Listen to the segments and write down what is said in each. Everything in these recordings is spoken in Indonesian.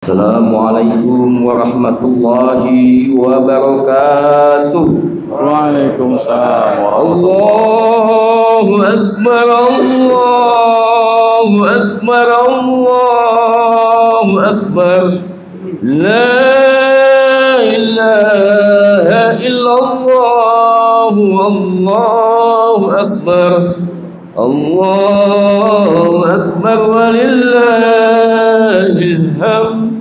Assalamualaikum warahmatullahi wabarakatuh. Waalaikumsalam Allahu Akbar, Allahu Akbar, Allahu Akbar. La ilaha illallah, Allahu Akbar, Allahu Akbar, walillahil hamd.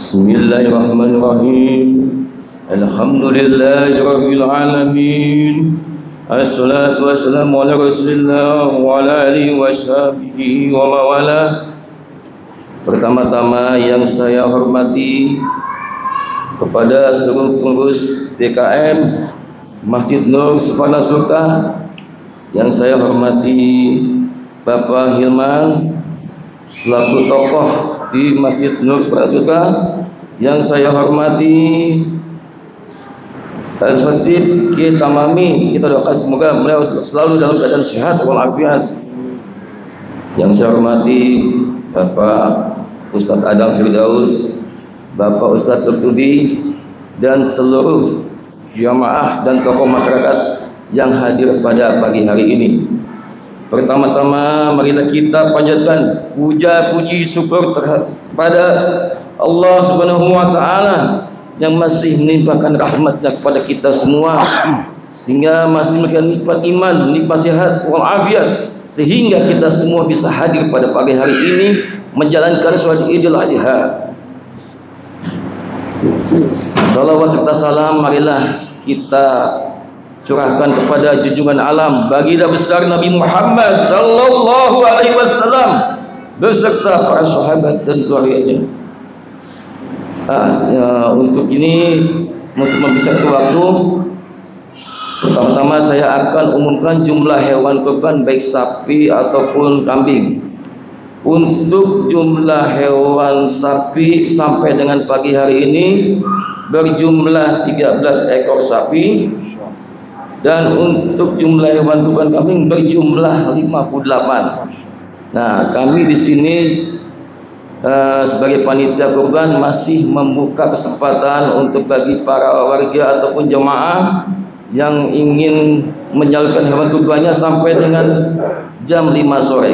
Bismillahirrahmanirrahim. Alhamdulillahi rabbil alamin. Assalatu wassalamu ala Rasulillah wa ala alihi wa sahbihi wa mawalah. Pertama-tama yang saya hormati kepada seluruh pengurus DKM Masjid Nur Subhana Surga, yang saya hormati Bapak Hilman selaku tokoh di Masjid Nur Subhana Surga, yang saya hormati Al-Fatih Ki Tamami, kita doakan semoga beliau selalu dalam keadaan sehat walafiat. Yang saya hormati Bapak Ustadz Adam Firdaus, Bapak Ustadz Lutfi, dan seluruh jamaah dan tokoh masyarakat yang hadir pada pagi hari ini. Pertama-tama marilah kita panjatkan puja puji syukur kepada Allah Subhanahu wa taala yang masih menimpakan rahmatnya kepada kita semua, sehingga masih memberikan nikmat iman, nikmat sehat walafiat, sehingga kita semua bisa hadir pada pagi hari ini menjalankan sholat Idul Adha. Salawat serta salam marilah kita curahkan kepada junjungan alam baginda besar Nabi Muhammad sallallahu alaihi wasallam beserta para sahabat dan keluarganya. Untuk ini, untuk membisarkan waktu, pertama-tama saya akan umumkan jumlah hewan kurban baik sapi ataupun kambing. Untuk jumlah hewan sapi sampai dengan pagi hari ini berjumlah 13 ekor sapi, dan untuk jumlah hewan kurban kambing berjumlah 58. Nah, kami di sini sebagai panitia kurban masih membuka kesempatan untuk bagi para warga ataupun jemaah yang ingin menyalurkan hewan kurbannya sampai dengan jam 5 sore.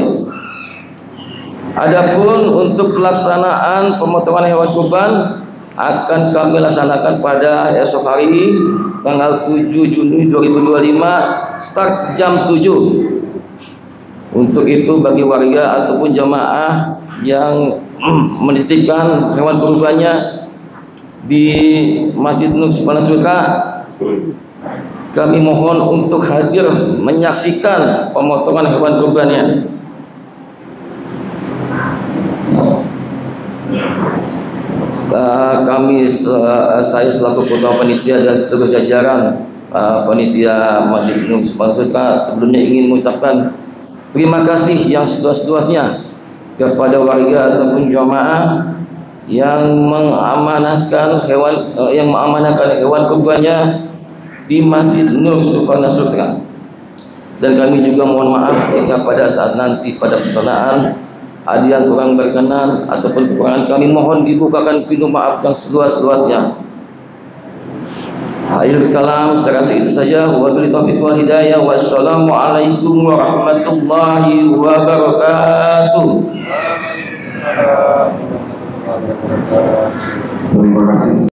Adapun untuk pelaksanaan pemotongan hewan kurban akan kami laksanakan pada esok hari tanggal 7 Juni 2025 start jam 7. Untuk itu bagi warga ataupun jamaah yang menitipkan hewan kurbannya di Masjid Nur Subhana Surga, kami mohon untuk hadir menyaksikan pemotongan hewan kurbannya. Saya selaku ketua panitia dan seluruh jajaran panitia Masjid Nur Subhana Surga sebelumnya ingin mengucapkan terima kasih yang seluas-luasnya kepada warga ataupun jamaah yang mengamanahkan hewan kurbannya di Masjid Nur Subhana Surga. Dan kami juga mohon maaf jika pada saat nanti pada pelaksanaan ada yang kurang berkenan ataupun kekurangan, kami mohon dibukakan pintu maaf yang seluas-luasnya. Akhirul kalam, saya rasa itu saja. Wabillahi taufiq wal hidayah. Wassalamualaikum warahmatullahi wabarakatuh. Terima kasih.